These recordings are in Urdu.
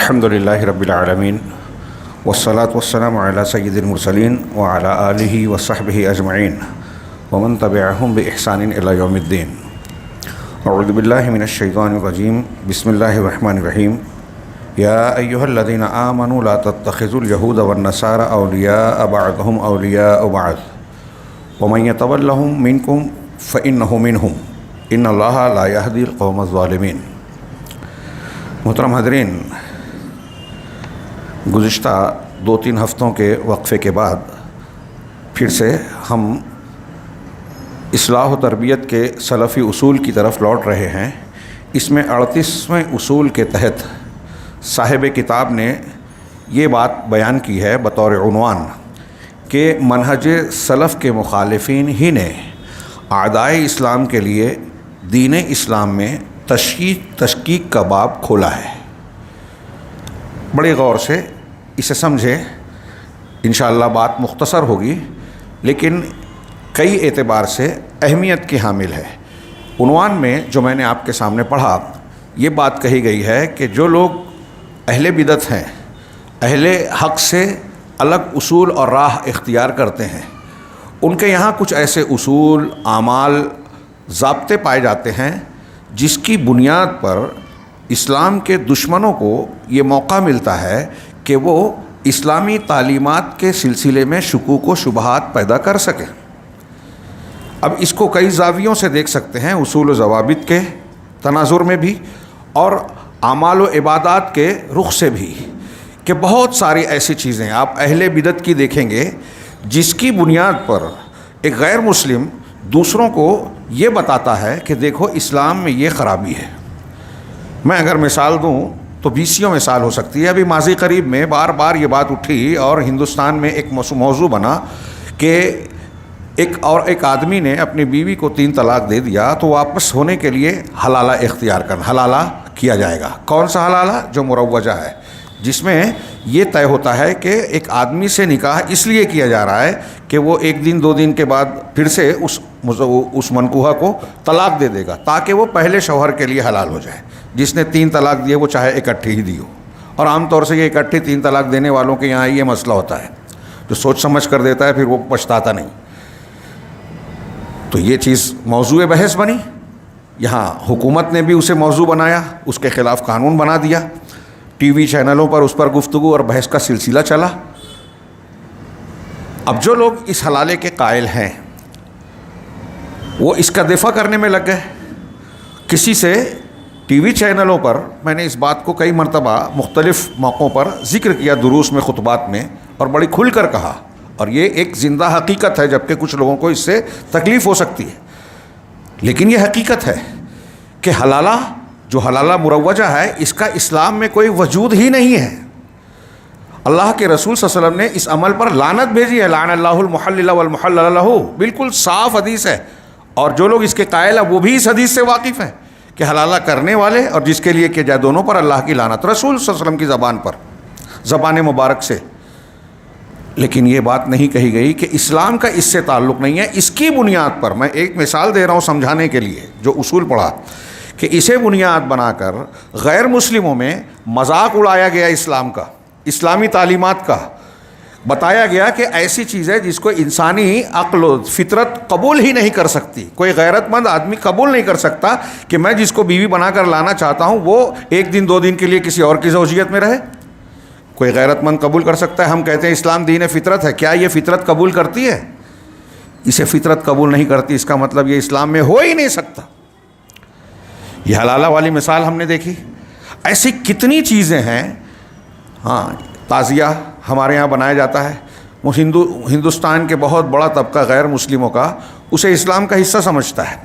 الحمد للہ رب العالمین والصلاة والسلام علی سید المرسلین وعلی آلہ وصحبہ اجمعین ومن تبعہم بإحسان الی یوم الدین. اعوذ باللہ من الشیطان الرجیم. بسم اللہ الرحمن الرحیم. یا ایہا الذین آمنوا لا تتخذوا اليہود والنصارى اولیاء بعضهم اولیاء بعض ومن یتولہم منکم فإنہ منہم ان اللہ لا یہدی القوم الظالمین. محترم حاضرین، گزشتہ 2-3 ہفتوں کے وقفے کے بعد پھر سے ہم اصلاح و تربیت کے سلفی اصول کی طرف لوٹ رہے ہیں. اس میں 38ویں اصول کے تحت صاحب کتاب نے یہ بات بیان کی ہے بطور عنوان کہ منہج سلف کے مخالفین ہی نے اعدائے اسلام کے لیے دین اسلام میں تشکیک کا باب کھولا ہے. بڑے غور سے اسے سمجھیں، انشاءاللہ بات مختصر ہوگی لیکن کئی اعتبار سے اہمیت کی حامل ہے. عنوان میں جو میں نے آپ کے سامنے پڑھا، یہ بات کہی گئی ہے کہ جو لوگ اہل بدعت ہیں، اہل حق سے الگ اصول اور راہ اختیار کرتے ہیں، ان کے یہاں کچھ ایسے اصول، اعمال، ضابطے پائے جاتے ہیں جس کی بنیاد پر اسلام کے دشمنوں کو یہ موقع ملتا ہے کہ وہ اسلامی تعلیمات کے سلسلے میں شکوک و شبہات پیدا کر سکیں. اب اس کو کئی زاویوں سے دیکھ سکتے ہیں، اصول و ضوابط کے تناظر میں بھی اور اعمال و عبادات کے رخ سے بھی، کہ بہت ساری ایسی چیزیں آپ اہل بدعت کی دیکھیں گے جس کی بنیاد پر ایک غیر مسلم دوسروں کو یہ بتاتا ہے کہ دیکھو اسلام میں یہ خرابی ہے. میں اگر مثال دوں تو 20 مثال ہو سکتی ہے. ابھی ماضی قریب میں بار بار یہ بات اٹھی اور ہندوستان میں ایک موضوع بنا کہ ایک آدمی نے اپنی بیوی کو 3 طلاق دے دیا تو واپس ہونے کے لیے حلالہ اختیار کرنا، حلالہ کیا جائے گا. کون سا حلالہ؟ جو مروجہ ہے، جس میں یہ طے ہوتا ہے کہ ایک آدمی سے نکاح اس لیے کیا جا رہا ہے کہ وہ 1 دن 2 دن کے بعد پھر سے اس منکوحہ کو طلاق دے دے گا تاکہ وہ پہلے شوہر کے لیے حلال ہو جائے. جس نے 3 طلاق دیے وہ چاہے اکٹھی ہی دی ہو، اور عام طور سے یہ اکٹھی 3 طلاق دینے والوں کے یہاں یہ مسئلہ ہوتا ہے، جو سوچ سمجھ کر دیتا ہے پھر وہ پچھتاتا نہیں. تو یہ چیز موضوع بحث بنی. یہاں حکومت نے بھی اسے موضوع بنایا، اس کے خلاف قانون بنا دیا، ٹی وی چینلوں پر اس پر گفتگو اور بحث کا سلسلہ چلا. اب جو لوگ اس حلالے کے قائل ہیں وہ اس کا دفاع کرنے میں لگ گئے. کسی سے ٹی وی چینلوں پر میں نے اس بات کو کئی مرتبہ مختلف موقعوں پر ذکر کیا، دروس میں، خطبات میں، اور بڑی کھل کر کہا، اور یہ ایک زندہ حقیقت ہے جبکہ کچھ لوگوں کو اس سے تکلیف ہو سکتی ہے، لیکن یہ حقیقت ہے کہ حلالہ، جو حلالہ مروجہ ہے، اس کا اسلام میں کوئی وجود ہی نہیں ہے. اللہ کے رسول صلی اللہ علیہ وسلم نے اس عمل پر لعنت بھیجی ہے، لعن اللہ المحلل والمحلل لہ، بالکل صاف حدیث ہے. اور جو لوگ اس کے قائل ہیں وہ بھی اس حدیث سے واقف ہیں کہ حلالہ کرنے والے اور جس کے لیے کہ جائے، دونوں پر اللہ کی لعنت، رسول صلی اللہ علیہ وسلم کی زبان پر، زبان مبارک سے. لیکن یہ بات نہیں کہی گئی کہ اسلام کا اس سے تعلق نہیں ہے. اس کی بنیاد پر میں ایک مثال دے رہا ہوں سمجھانے کے لیے، جو اصول پڑھا، کہ اسے بنیاد بنا کر غیر مسلموں میں مذاق اڑایا گیا اسلام کا، اسلامی تعلیمات کا. بتایا گیا کہ ایسی چیز ہے جس کو انسانی عقل و فطرت قبول ہی نہیں کر سکتی. کوئی غیرت مند آدمی قبول نہیں کر سکتا کہ میں جس کو بیوی بنا کر لانا چاہتا ہوں وہ 1 دن 2 دن کے لیے کسی اور کی زوجیت میں رہے. کوئی غیرت مند قبول کر سکتا ہے؟ ہم کہتے ہیں اسلام دین فطرت ہے. کیا یہ فطرت قبول کرتی ہے؟ اسے فطرت قبول نہیں کرتی، اس کا مطلب یہ اسلام میں ہو ہی نہیں سکتا. یہ حلالہ والی مثال ہم نے دیکھی. ایسی کتنی چیزیں ہیں. ہاں، تعزیہ ہمارے یہاں بنایا جاتا ہے. وہ ہندوستان کے بہت بڑا طبقہ غیر مسلموں کا اسے اسلام کا حصہ سمجھتا ہے.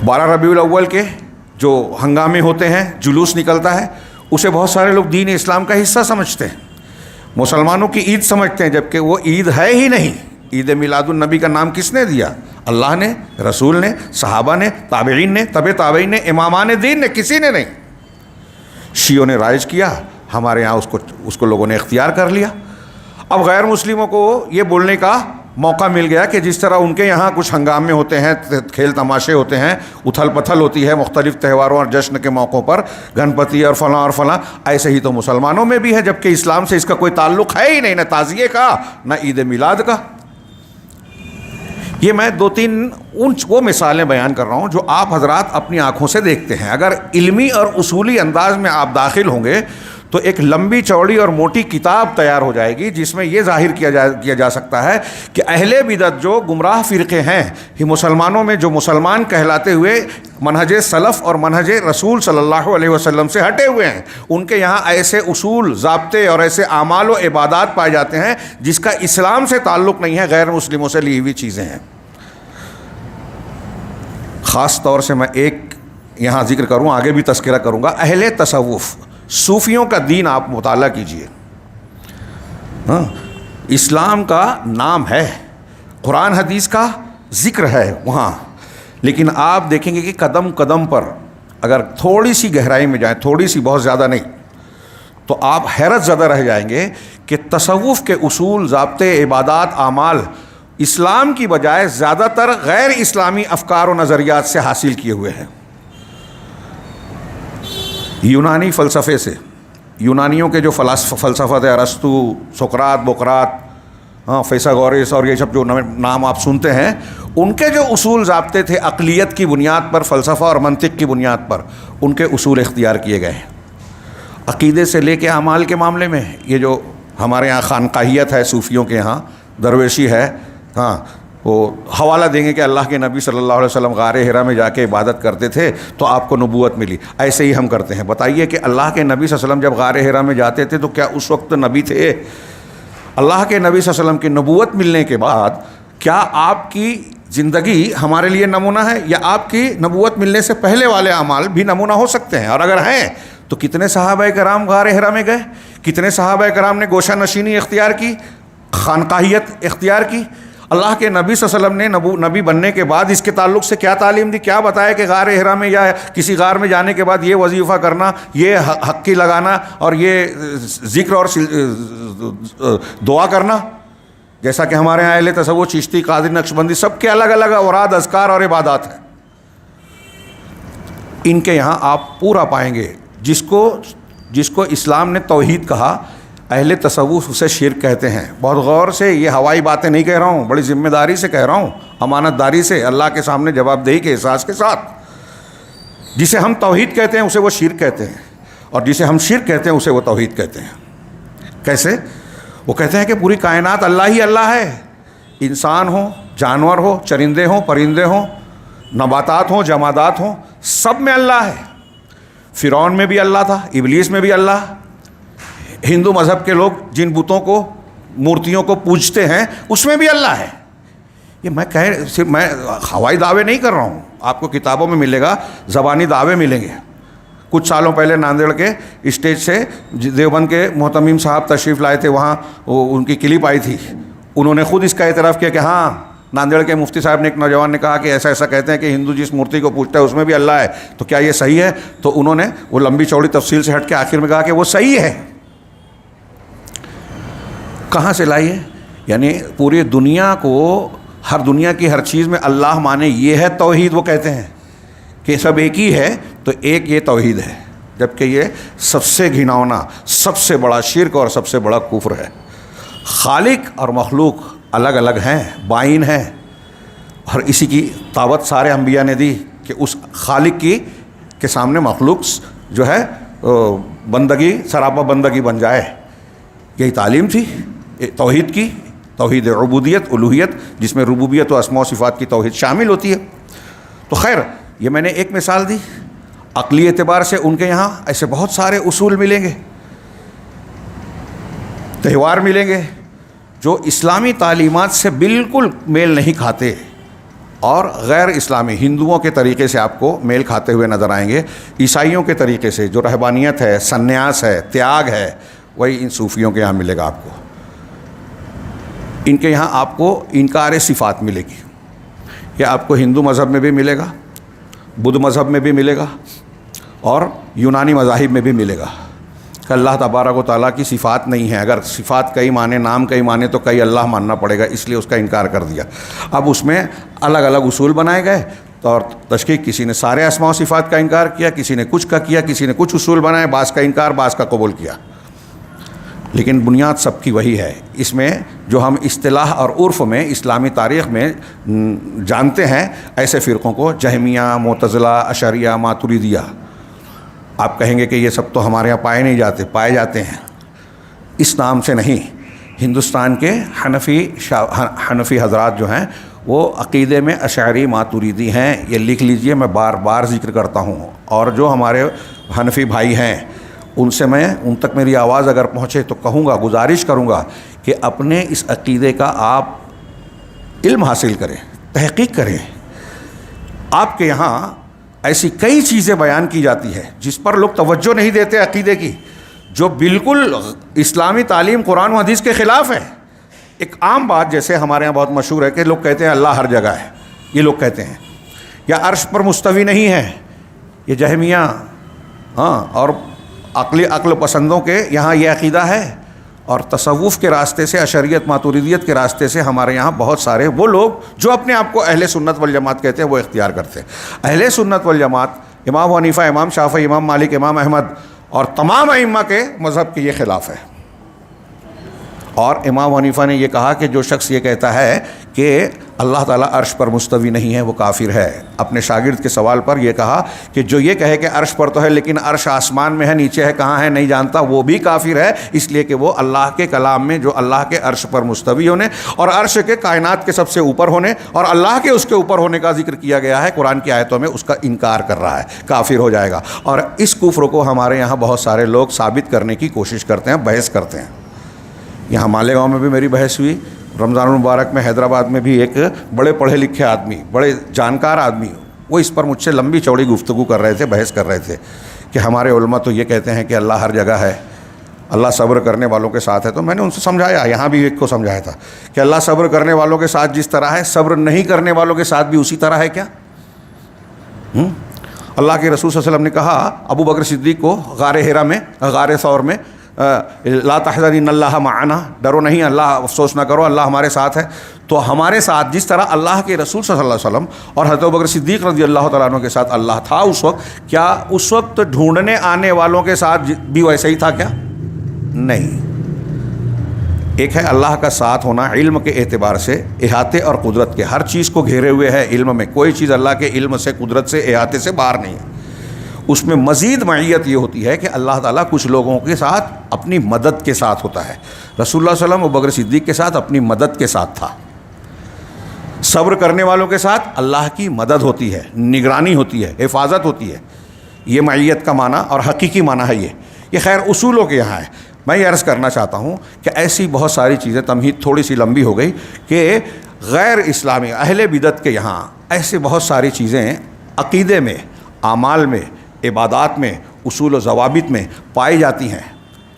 12 ربیع الاول کے جو ہنگامے ہوتے ہیں، جلوس نکلتا ہے، اسے بہت سارے لوگ دین اسلام کا حصہ سمجھتے ہیں. مسلمانوں کی عید سمجھتے ہیں جبکہ وہ عید ہے ہی نہیں. عید میلاد النبی کا نام کس نے دیا؟ اللہ نے، رسول نے، صحابہ نے، تابعین نے، تبع تابعین نے، امامان دین نے، کسی نے نہیں. شیعوں نے رائج کیا، ہمارے یہاں اس کو لوگوں نے اختیار کر لیا. اب غیر مسلموں کو یہ بولنے کا موقع مل گیا کہ جس طرح ان کے یہاں کچھ ہنگامے ہوتے ہیں، کھیل تماشے ہوتے ہیں، اتھل پتھل ہوتی ہے مختلف تہواروں اور جشن کے موقعوں پر، گنپتی اور فلاں، ایسے ہی تو مسلمانوں میں بھی ہے، جبکہ اسلام سے اس کا کوئی تعلق ہے ہی نہیں، نہ تعزیے کا نہ عید میلاد کا۔ یہ میں 2-3 وہ مثالیں بیان کر رہا ہوں جو آپ حضرات اپنی آنکھوں سے دیکھتے ہیں۔ اگر علمی اور اصولی انداز میں آپ داخل ہوں گے تو ایک لمبی چوڑی اور موٹی کتاب تیار ہو جائے گی جس میں یہ ظاہر کیا جا سکتا ہے کہ اہل بدعت جو گمراہ فرقے ہیں ہی مسلمانوں میں، جو مسلمان کہلاتے ہوئے منہج سلف اور منہج رسول صلی اللہ علیہ وسلم سے ہٹے ہوئے ہیں، ان کے یہاں ایسے اصول، ضابطے اور ایسے اعمال و عبادات پائے جاتے ہیں جس کا اسلام سے تعلق نہیں ہے، غیر مسلموں سے لی ہوئی چیزیں ہیں۔ خاص طور سے میں ایک یہاں ذکر کروں، آگے بھی تذکرہ کروں گا، اہل تصوف، صوفیوں کا دین آپ مطالعہ کیجئے۔ اسلام کا نام ہے، قرآن حدیث کا ذکر ہے وہاں، لیکن آپ دیکھیں گے کہ قدم قدم پر اگر تھوڑی سی گہرائی میں جائیں، تھوڑی سی، بہت زیادہ نہیں، تو آپ حیرت زدہ رہ جائیں گے کہ تصوف کے اصول، ضابطے، عبادات، اعمال اسلام کی بجائے زیادہ تر غیر اسلامی افکار و نظریات سے حاصل کیے ہوئے ہیں۔ یونانی فلسفے سے، یونانیوں کے جو فلسفہ تھے، ارسطو، سقراط، بقراط، فیثاغورس اور یہ سب جو نام آپ سنتے ہیں، ان کے جو اصول ضابطے تھے عقلیت کی بنیاد پر، فلسفہ اور منطق کی بنیاد پر، ان کے اصول اختیار کیے گئے ہیں۔ عقیدے سے لے کے اعمال کے معاملے میں یہ جو ہمارے یہاں خانقاہیت ہے، صوفیوں کے یہاں درویشی ہے، وہ حوالہ دیں گے کہ اللہ کے نبی صلی اللہ علیہ وسلم غار حرا میں جا کے عبادت کرتے تھے تو آپ کو نبوت ملی، ایسے ہی ہم کرتے ہیں۔ بتائیے کہ اللہ کے نبی صلی اللہ علیہ وسلم جب غار حرا میں جاتے تھے تو کیا اس وقت نبی تھے؟ اللہ کے نبی صلی اللہ علیہ وسلم کی نبوت ملنے کے بعد کیا آپ کی زندگی ہمارے لیے نمونہ ہے، یا آپ کی نبوت ملنے سے پہلے والے اعمال بھی نمونہ ہو سکتے ہیں؟ اور اگر ہیں تو کتنے صحابہ کرام غار حرا میں گئے، کتنے صحابہ کرام نے گوشہ نشینی اختیار کی، خانقاہیت اختیار کی؟ اللہ کے نبی صلی اللہ علیہ وسلم نے نبی بننے کے بعد اس کے تعلق سے کیا تعلیم دی؟ کیا بتایا کہ غار حرا میں یا کسی غار میں جانے کے بعد یہ وظیفہ کرنا، یہ حقی لگانا اور یہ ذکر اور دعا کرنا؟ جیسا کہ ہمارے یہاں اہل تصوف، چشتی، قادری، نقشبندی، سب کے الگ الگ اوراد، اذکار اور عبادات ہیں۔ ان کے یہاں آپ پورا پائیں گے جس کو اسلام نے توحید کہا، اہل تصوف اسے شرک کہتے ہیں۔ بہت غور سے، یہ ہوائی باتیں نہیں کہہ رہا ہوں، بڑی ذمہ داری سے کہہ رہا ہوں، امانت داری سے، اللہ کے سامنے جواب دہی کے احساس کے ساتھ۔ جسے ہم توحید کہتے ہیں اسے وہ شرک کہتے ہیں، اور جسے ہم شرک کہتے ہیں اسے وہ توحید کہتے ہیں۔ کیسے؟ وہ کہتے ہیں کہ پوری کائنات اللہ ہی اللہ ہے، انسان ہوں، جانور ہو، چرندے ہوں، پرندے ہوں، نباتات ہوں، جمادات ہوں، سب میں اللہ ہے۔ فرعون میں بھی اللہ تھا، ابلیس میں بھی اللہ۔ ہندو مذہب کے لوگ جن بتوں کو، مورتیوں کو پوجتے ہیں اس میں بھی اللہ ہے۔ یہ صرف میں ہوائی دعوے نہیں کر رہا ہوں، آپ کو کتابوں میں ملے گا، زبانی دعوے ملیں گے۔ کچھ سالوں پہلے ناندیڑ کے اسٹیج سے دیوبند کے محتمیم صاحب تشریف لائے تھے، وہاں ان کی کلپ آئی تھی، انہوں نے خود اس کا اعتراف کیا کہ ہاں، ناندیڑ کے مفتی صاحب نے، ایک نوجوان نے کہا کہ ایسا ایسا کہتے ہیں کہ ہندو جس مورتی کو پوجتا ہے اس میں بھی اللہ ہے، تو کیا یہ صحیح ہے؟ تو انہوں نے وہ لمبی چوڑی تفصیل سے ہٹ کے آخر میں کہا کہ وہ صحیح ہے۔ کہاں سے لائیے؟ یعنی پوری دنیا کو، ہر دنیا کی ہر چیز میں اللہ مانے، یہ ہے توحید۔ وہ کہتے ہیں کہ سب ایک ہی ہے، تو ایک یہ توحید ہے، جبکہ یہ سب سے گھناؤنا، سب سے بڑا شرک اور سب سے بڑا کفر ہے۔ خالق اور مخلوق الگ الگ ہیں، بائن ہیں، اور اسی کی دعوت سارے انبیاء نے دی کہ اس خالق کے سامنے مخلوق جو ہے بندگی، سراپا بندگی بن جائے۔ یہی تعلیم تھی توحید کی، توحید عبودیت، الوہیت، جس میں ربوبیت و اسماء و صفات کی توحید شامل ہوتی ہے۔ تو خیر، یہ میں نے ایک مثال دی۔ عقلی اعتبار سے ان کے یہاں ایسے بہت سارے اصول ملیں گے، تہوار ملیں گے جو اسلامی تعلیمات سے بالکل میل نہیں کھاتے، اور غیر اسلامی ہندوؤں کے طریقے سے آپ کو میل کھاتے ہوئے نظر آئیں گے۔ عیسائیوں کے طریقے سے جو رہبانیت ہے، سنیاس ہے، تیاگ ہے، وہی ان صوفیوں کے یہاں ملے گا آپ کو۔ ان کے یہاں آپ کو انکار صفات ملے گی، یہ آپ کو ہندو مذہب میں بھی ملے گا، بدھ مذہب میں بھی ملے گا، اور یونانی مذاہب میں بھی ملے گا۔ کہ اللہ تبارک و تعالیٰ کی صفات نہیں ہے. اگر صفات کئی معنی، نام کئی معنی، تو کئی اللہ ماننا پڑے گا، اس لیے اس کا انکار کر دیا. اب اس میں الگ الگ اصول بنائے گئے اور تشکیک، کسی نے سارے اسماء و صفات کا انکار کیا، کسی نے کچھ کا کیا، کسی نے کچھ اصول بنائے، بعض کا انکار بعض کا قبول کیا. لیکن بنیاد سب کی وہی ہے. اس میں جو ہم اصطلاح اور عرف میں اسلامی تاریخ میں جانتے ہیں ایسے فرقوں کو جہمیہ، معتزلہ، اشعریہ، ماتریدیہ. آپ کہیں گے کہ یہ سب تو ہمارے یہاں پائے جاتے ہیں. اس نام سے نہیں. ہندوستان کے حنفی حضرات جو ہیں وہ عقیدے میں اشعری ماتریدی ہیں. یہ لکھ لیجئے، میں بار بار ذکر کرتا ہوں. اور جو ہمارے حنفی بھائی ہیں ان سے ان تک میری آواز اگر پہنچے تو کہوں گا، گزارش کروں گا کہ اپنے اس عقیدے کا آپ علم حاصل کریں، تحقیق کریں. آپ کے یہاں ایسی کئی چیزیں بیان کی جاتی ہے جس پر لوگ توجہ نہیں دیتے عقیدے کی، جو بالکل اسلامی تعلیم قرآن و حدیث کے خلاف ہے. ایک عام بات جیسے ہمارے یہاں بہت مشہور ہے کہ لوگ کہتے ہیں اللہ ہر جگہ ہے، یہ لوگ کہتے ہیں، یا عرش پر مستوی نہیں ہے. یہ جہمیہ اور عقل پسندوں کے یہاں یہ عقیدہ ہے. اور تصوف کے راستے سے، اشعریت ماتریدیت کے راستے سے ہمارے یہاں بہت سارے وہ لوگ جو اپنے آپ کو اہل سنت والجماعت کہتے ہیں وہ اختیار کرتے ہیں. اہل سنت والجماعت امام حنیفہ، امام شافعی، امام مالک، امام احمد اور تمام ائمہ کے مذہب کے یہ خلاف ہے. اور امام حنیفہ نے یہ کہا کہ جو شخص یہ کہتا ہے کہ اللہ تعالیٰ عرش پر مستوی نہیں ہے وہ کافر ہے. اپنے شاگرد کے سوال پر یہ کہا کہ جو یہ کہے کہ عرش پر تو ہے لیکن عرش آسمان میں ہے، نیچے ہے، کہاں ہے نہیں جانتا، وہ بھی کافر ہے، اس لیے کہ وہ اللہ کے کلام میں جو اللہ کے عرش پر مستوی ہونے اور عرش کے کائنات کے سب سے اوپر ہونے اور اللہ کے اس کے اوپر ہونے کا ذکر کیا گیا ہے قرآن کی آیتوں میں، اس کا انکار کر رہا ہے، کافر ہو جائے گا. اور اس کفر کو ہمارے یہاں بہت سارے لوگ ثابت کرنے کی کوشش کرتے ہیں، بحث کرتے ہیں. یہاں مالیگاؤں میں بھی میری بحث ہوئی. رمضان المبارک میں حیدرآباد میں بھی ایک بڑے پڑھے لکھے آدمی، بڑے جانکار آدمی، وہ اس پر مجھ سے لمبی چوڑی گفتگو کر رہے تھے، بحث کر رہے تھے کہ ہمارے علماء تو یہ کہتے ہیں کہ اللہ ہر جگہ ہے، اللہ صبر کرنے والوں کے ساتھ ہے. تو میں نے ان سے سمجھایا، یہاں بھی ایک کو سمجھایا تھا کہ اللہ صبر کرنے والوں کے ساتھ جس طرح ہے، صبر نہیں کرنے والوں کے ساتھ بھی اسی طرح ہے کیا؟ اللہ کے رسول صلی اللہ علیہ وسلم نے کہا ابو بکر صدیق کو غار حرا میں، غار ثور میں، لا تحزن ان اللہ معنا، ڈرو نہیں، اللہ افسوس نہ کرو، اللہ ہمارے ساتھ ہے. تو ہمارے ساتھ جس طرح اللہ کے رسول صلی اللہ علیہ وسلم اور حضرت ابو بکر صدیق رضی اللہ تعالیٰ عنہ کے ساتھ اللہ تھا اس وقت، کیا اس وقت ڈھونڈنے آنے والوں کے ساتھ بھی ویسے ہی تھا کیا؟ نہیں. ایک ہے اللہ کا ساتھ ہونا علم کے اعتبار سے، احاطے اور قدرت کے، ہر چیز کو گھیرے ہوئے ہے علم میں، کوئی چیز اللہ کے علم سے، قدرت سے، احاطے سے باہر نہیں ہے. اس میں مزید معیت یہ ہوتی ہے کہ اللہ تعالیٰ کچھ لوگوں کے ساتھ اپنی مدد کے ساتھ ہوتا ہے. رسول اللہ صلی اللہ علیہ وسلم ابو بکر صدیق کے ساتھ اپنی مدد کے ساتھ تھا. صبر کرنے والوں کے ساتھ اللہ کی مدد ہوتی ہے، نگرانی ہوتی ہے، حفاظت ہوتی ہے. یہ معیت کا معنی اور حقیقی معنی ہے. یہ خیر اصولوں کے یہاں ہے. میں یہ عرض کرنا چاہتا ہوں کہ ایسی بہت ساری چیزیں، تمہید تھوڑی سی لمبی ہو گئی، کہ غیر اسلامی اہل بدعت کے یہاں ایسے بہت ساری چیزیں عقیدے میں، اعمال میں، عبادات میں، اصول و ضوابط میں پائی جاتی ہیں.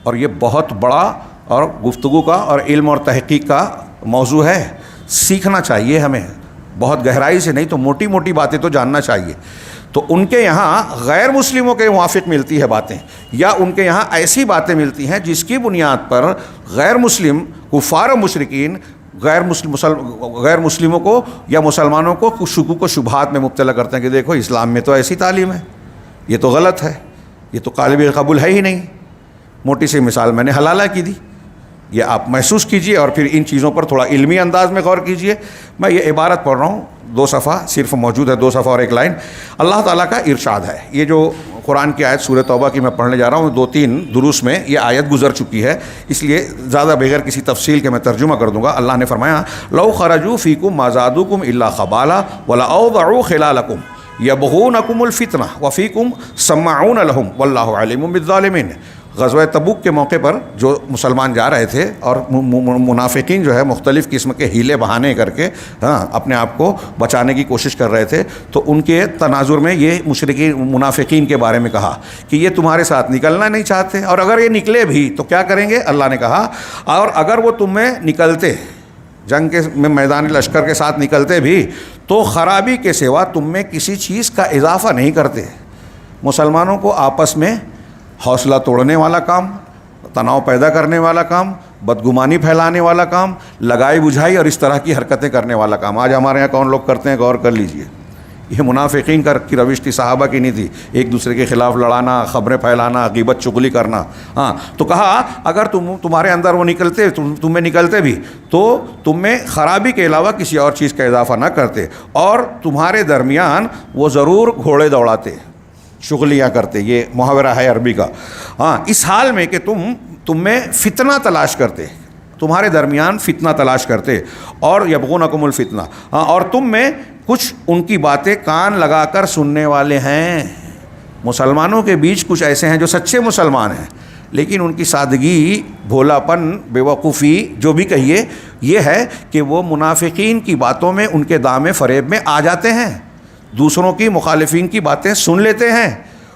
اور یہ بہت بڑا اور گفتگو کا اور علم اور تحقیق کا موضوع ہے. سیکھنا چاہیے ہمیں، بہت گہرائی سے نہیں تو موٹی موٹی باتیں تو جاننا چاہیے. تو ان کے یہاں غیر مسلموں کے موافق ملتی ہے باتیں، یا ان کے یہاں ایسی باتیں ملتی ہیں جس کی بنیاد پر غیر مسلم کفار و مشرکین غیر مسلموں کو یا مسلمانوں کو شکوک و شبہات میں مبتلا کرتے ہیں کہ دیکھو اسلام میں تو ایسی تعلیم ہے، یہ تو غلط ہے، یہ تو قابل قبول ہے ہی نہیں. موٹی سی مثال میں نے حلالہ کی دی، یہ آپ محسوس کیجئے اور پھر ان چیزوں پر تھوڑا علمی انداز میں غور کیجئے. میں یہ عبارت پڑھ رہا ہوں، 2 صفحہ صرف موجود ہے، 2 صفحہ اور 1 لائن. اللہ تعالیٰ کا ارشاد ہے. یہ جو قرآن کی آیت سورہ توبہ کی میں پڑھنے جا رہا ہوں، 2-3 دروس میں یہ آیت گزر چکی ہے، اس لیے زیادہ بغیر کسی تفصیل کے میں ترجمہ کر دوں گا. اللہ نے فرمایا لو خرجوا فیکم ما زادوکم الا خبالا ولاوضعوا خلالکم یبغونکم الفتنہ وفیکم سماعون لہم واللہ علیم بالظالمین. غزوہ تبوک کے موقع پر جو مسلمان جا رہے تھے اور منافقین جو ہے مختلف قسم کے ہیلے بہانے کر کے اپنے آپ کو بچانے کی کوشش کر رہے تھے، تو ان کے تناظر میں یہ مشرکین منافقین کے بارے میں کہا کہ یہ تمہارے ساتھ نکلنا نہیں چاہتے، اور اگر یہ نکلے بھی تو کیا کریں گے؟ اللہ نے کہا اور اگر وہ تم میں نکلتے، جنگ کے میدان لشکر کے ساتھ نکلتے بھی، تو خرابی کے سوا تم میں کسی چیز کا اضافہ نہیں کرتے. مسلمانوں کو آپس میں حوصلہ توڑنے والا کام، تناؤ پیدا کرنے والا کام، بدگمانی پھیلانے والا کام، لگائی بجھائی اور اس طرح کی حرکتیں کرنے والا کام آج ہمارے یہاں کون لوگ کرتے ہیں، غور کر لیجئے۔ یہ منافقین کی روش تھی، صحابہ کی نہیں تھی، ایک دوسرے کے خلاف لڑانا، خبریں پھیلانا، غیبت چغلی کرنا۔ ہاں تو کہا اگر تمہارے اندر وہ نکلتے، تم میں نکلتے بھی تو تم میں خرابی کے علاوہ کسی اور چیز کا اضافہ نہ کرتے، اور تمہارے درمیان وہ ضرور گھوڑے دوڑاتے، شغلیاں کرتے۔ یہ محاورہ ہے عربی کا۔ ہاں اس حال میں کہ تم میں فتنہ تلاش کرتے، تمہارے درمیان فتنہ تلاش کرتے، اور یبغونکم الفتنہ، ہاں اور تم میں کچھ ان کی باتیں کان لگا کر سننے والے ہیں۔ مسلمانوں کے بیچ کچھ ایسے ہیں جو سچے مسلمان ہیں، لیکن ان کی سادگی، بھولاپن، بے وقوفی جو بھی کہیے، یہ ہے کہ وہ منافقین کی باتوں میں، ان کے دام فریب میں آ جاتے ہیں، دوسروں کی مخالفین کی باتیں سن لیتے ہیں،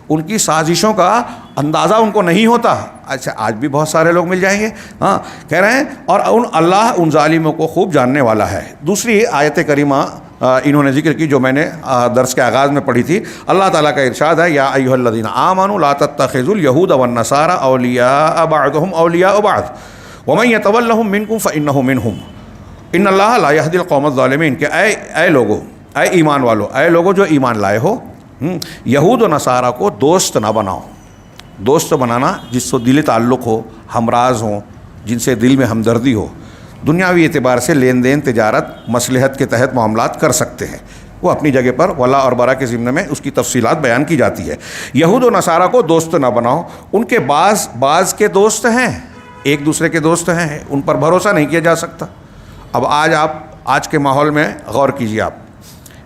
ان کی سازشوں کا اندازہ ان کو نہیں ہوتا۔ اچھا آج بھی بہت سارے لوگ مل جائیں گے، ہاں کہہ رہے ہیں، اور اللہ ان ظالموں کو خوب جاننے والا ہے۔ دوسری آیت کریمہ انہوں نے ذکر کی جو میں نے درس کے آغاز میں پڑھی تھی، اللہ تعالیٰ کا ارشاد ہے، یا ایھا الذین آمنوا لا تتخذوا اليہود والنصارى اولیاء بعضهم اولیاء بعض ومن یتولہم منکم فانہ منہم ان اللہ لا یہدی القوم الظالمین، کہ اے لوگو، اے ایمان والو، اے لوگو جو ایمان لائے ہو، یہود و نصارہ کو دوست نہ بناؤ۔ دوست بنانا جس سے دلی تعلق ہو، ہمراز ہوں، جن سے دل میں ہمدردی ہو، دنیاوی اعتبار سے لین دین، تجارت، مصلحت کے تحت معاملات کر سکتے ہیں، وہ اپنی جگہ پر ولا اور برا کے ضمن میں اس کی تفصیلات بیان کی جاتی ہے۔ یہود و نصارہ کو دوست نہ بناؤ، ان کے بعض کے دوست ہیں، ایک دوسرے کے دوست ہیں، ان پر بھروسہ نہیں کیا جا سکتا۔ اب آج کے ماحول میں غور کیجیے آپ،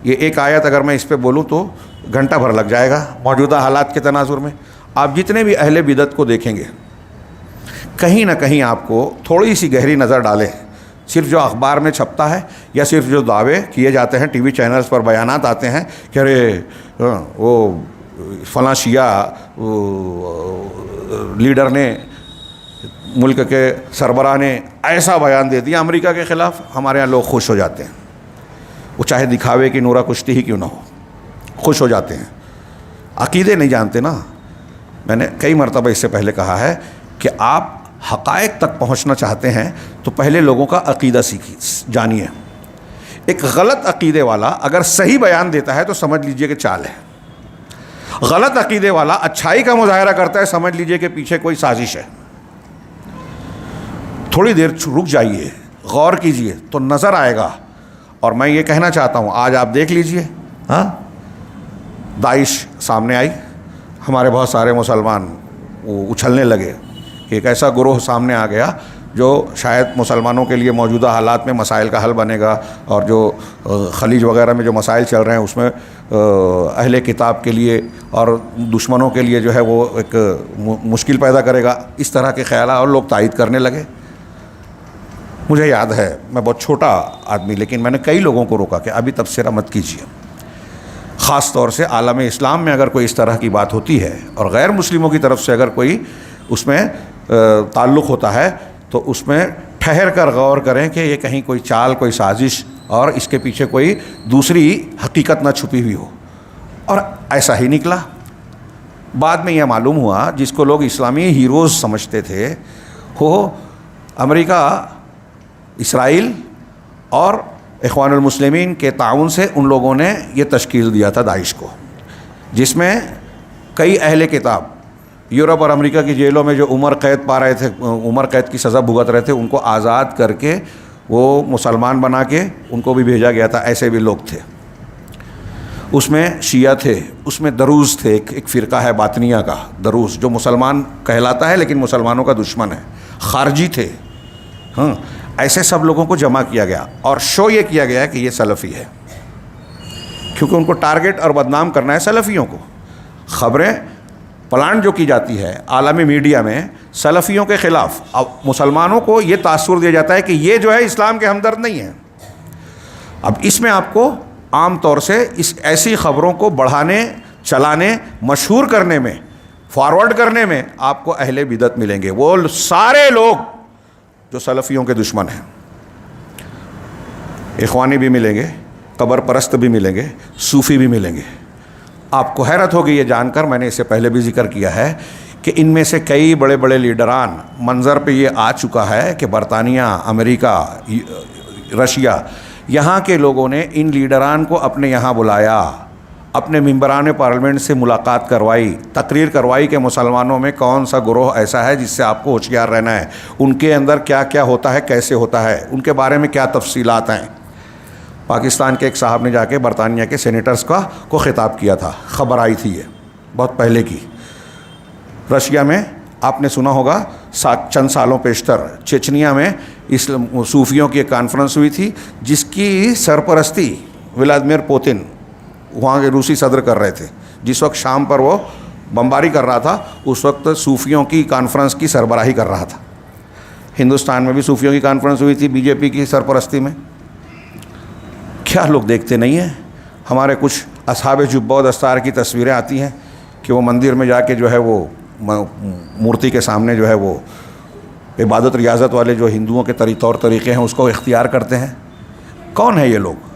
یہ ایک آیت اگر میں اس پہ بولوں تو گھنٹہ بھر لگ جائے گا۔ موجودہ حالات کے تناظر میں آپ جتنے بھی اہل بدعت کو دیکھیں گے، کہیں نہ کہیں آپ کو تھوڑی سی گہری نظر ڈالیں، صرف جو اخبار میں چھپتا ہے یا صرف جو دعوے کیے جاتے ہیں، ٹی وی چینلز پر بیانات آتے ہیں کہ ارے وہ فلاں شیعہ لیڈر نے، ملک کے سربراہ نے ایسا بیان دے دیا امریکہ کے خلاف، ہمارے ہاں لوگ خوش ہو جاتے ہیں، وہ چاہے دکھاوے کی نورہ کشتی ہی کیوں نہ ہو، خوش ہو جاتے ہیں۔ عقیدے نہیں جانتے نا۔ میں نے کئی مرتبہ اس سے پہلے کہا ہے کہ آپ حقائق تک پہنچنا چاہتے ہیں تو پہلے لوگوں کا عقیدہ جانیے۔ ایک غلط عقیدے والا اگر صحیح بیان دیتا ہے تو سمجھ لیجئے کہ چال ہے، غلط عقیدے والا اچھائی کا مظاہرہ کرتا ہے، سمجھ لیجئے کہ پیچھے کوئی سازش ہے۔ تھوڑی دیر رک جائیے، غور کیجئے تو نظر آئے گا۔ اور میں یہ کہنا چاہتا ہوں، آج آپ دیکھ لیجئے، ہاں داعش سامنے آئی، ہمارے بہت سارے مسلمان وہ اچھلنے لگے کہ ایک ایسا گروہ سامنے آ گیا جو شاید مسلمانوں کے لیے موجودہ حالات میں مسائل کا حل بنے گا، اور جو خلیج وغیرہ میں جو مسائل چل رہے ہیں اس میں اہل کتاب کے لیے اور دشمنوں کے لیے جو ہے وہ ایک مشکل پیدا کرے گا، اس طرح کے خیالات اور لوگ تائید کرنے لگے۔ مجھے یاد ہے، میں بہت چھوٹا آدمی، لیکن میں نے کئی لوگوں کو روکا کہ ابھی تبصرہ مت کیجیے، خاص طور سے عالم اسلام میں اگر کوئی اس طرح کی بات ہوتی ہے اور غیر مسلموں کی طرف سے اگر کوئی اس میں تعلق ہوتا ہے تو اس میں ٹھہر کر غور کریں کہ یہ کہیں کوئی چال، کوئی سازش اور اس کے پیچھے کوئی دوسری حقیقت نہ چھپی ہوئی ہو۔ اور ایسا ہی نکلا۔ بعد میں یہ معلوم ہوا جس کو لوگ اسلامی ہیروز سمجھتے تھے، وہ امریکہ، اسرائیل اور اخوان المسلمین کے تعاون سے ان لوگوں نے یہ تشکیل دیا تھا داعش کو، جس میں کئی اہل کتاب یورپ اور امریکہ کی جیلوں میں جو عمر قید پا رہے تھے، عمر قید کی سزا بھگت رہے تھے، ان کو آزاد کر کے وہ مسلمان بنا کے ان کو بھی بھیجا گیا تھا۔ ایسے بھی لوگ تھے، اس میں شیعہ تھے، اس میں دروز تھے، ایک فرقہ ہے باطنیہ کا دروز جو مسلمان کہلاتا ہے لیکن مسلمانوں کا دشمن ہے، خارجی تھے۔ ہاں ایسے سب لوگوں کو جمع کیا گیا اور شو یہ کیا گیا کہ یہ سلفی ہے، کیونکہ ان کو ٹارگٹ اور بدنام کرنا ہے سلفیوں کو۔ خبریں پلانٹ جو کی جاتی ہے عالمی میڈیا میں سلفیوں کے خلاف، اب مسلمانوں کو یہ تاثر دیا جاتا ہے کہ یہ جو ہے اسلام کے ہمدرد نہیں ہیں۔ اب اس میں آپ کو عام طور سے اس ایسی خبروں کو بڑھانے، چلانے، مشہور کرنے میں، فارورڈ کرنے میں آپ کو اہل بدعت ملیں گے، وہ سارے لوگ جو سلفیوں کے دشمن ہیں۔ اخوانی بھی ملیں گے، قبر پرست بھی ملیں گے، صوفی بھی ملیں گے۔ آپ کو حیرت ہوگی یہ جان کر، میں نے اس سے پہلے بھی ذکر کیا ہے، کہ ان میں سے کئی بڑے بڑے لیڈران منظر پہ یہ آ چکا ہے کہ برطانیہ، امریکہ، رشیا، یہاں کے لوگوں نے ان لیڈران کو اپنے یہاں بلایا، اپنے ممبران پارلیمنٹ سے ملاقات کروائی، تقریر کروائی کہ مسلمانوں میں کون سا گروہ ایسا ہے جس سے آپ کو ہوشیار رہنا ہے، ان کے اندر کیا کیا ہوتا ہے، کیسے ہوتا ہے، ان کے بارے میں کیا تفصیلات ہیں۔ پاکستان کے ایک صاحب نے جا کے برطانیہ کے سینیٹرز کو خطاب کیا تھا، خبر آئی تھی یہ بہت پہلے کی۔ رشیا میں آپ نے سنا ہوگا چند سالوں پیشتر چیچنیا میں صوفیوں کی ایک کانفرنس ہوئی تھی جس کی سرپرستی ولادیمیر پوتن وہاں کے روسی صدر کر رہے تھے۔ جس وقت شام پر وہ بمباری کر رہا تھا اس وقت صوفیوں کی کانفرنس کی سربراہی کر رہا تھا۔ ہندوستان میں بھی صوفیوں کی کانفرنس ہوئی تھی بی جے پی کی سرپرستی میں۔ کیا لوگ دیکھتے نہیں ہیں؟ ہمارے کچھ اصحاب جبہ و دستار کی تصویریں آتی ہیں کہ وہ مندر میں جا کے جو ہے وہ مورتی کے سامنے جو ہے وہ عبادت ریاضت والے جو ہندوؤں کے طور طریقے ہیں اس کو اختیار کرتے ہیں۔ کون ہے یہ لوگ؟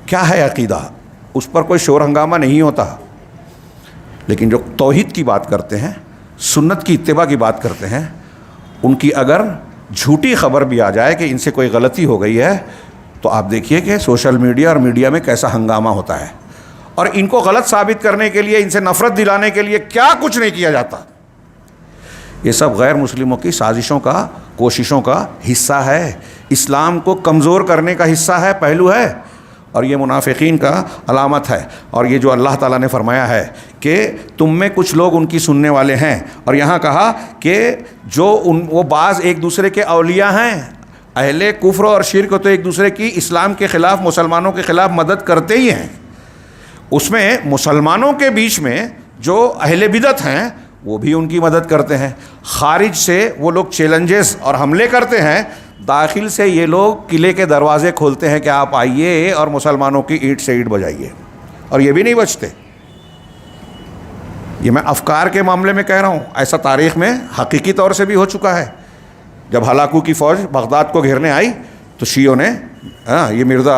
کیا ہے عقیدہ؟ اس پر کوئی شور ہنگامہ نہیں ہوتا، لیکن جو توحید کی بات کرتے ہیں، سنت کی اتباع کی بات کرتے ہیں، ان کی اگر جھوٹی خبر بھی آ جائے کہ ان سے کوئی غلطی ہو گئی ہے تو آپ دیکھیے کہ سوشل میڈیا اور میڈیا میں کیسا ہنگامہ ہوتا ہے، اور ان کو غلط ثابت کرنے کے لیے، ان سے نفرت دلانے کے لیے کیا کچھ نہیں کیا جاتا۔ یہ سب غیر مسلموں کی سازشوں کا، کوششوں کا حصہ ہے، اسلام کو کمزور کرنے کا حصہ ہے، پہلو ہے، اور یہ منافقین کا علامت ہے۔ اور یہ جو اللہ تعالیٰ نے فرمایا ہے کہ تم میں کچھ لوگ ان کی سننے والے ہیں، اور یہاں کہا کہ وہ بعض ایک دوسرے کے اولیاء ہیں۔ اہل کفر اور شرک تو ایک دوسرے کی اسلام کے خلاف، مسلمانوں کے خلاف مدد کرتے ہی ہیں۔ اس میں مسلمانوں کے بیچ میں جو اہل بدعت ہیں وہ بھی ان کی مدد کرتے ہیں۔ خارج سے وہ لوگ چیلنجز اور حملے کرتے ہیں، داخل سے یہ لوگ قلعے کے دروازے کھولتے ہیں کہ آپ آئیے اور مسلمانوں کی اینٹ سے اینٹ بجائیے، اور یہ بھی نہیں بچتے۔ یہ میں افکار کے معاملے میں کہہ رہا ہوں، ایسا تاریخ میں حقیقی طور سے بھی ہو چکا ہے۔ جب ہلاکو کی فوج بغداد کو گھیرنے آئی تو شیعوں نے، یہ مرزا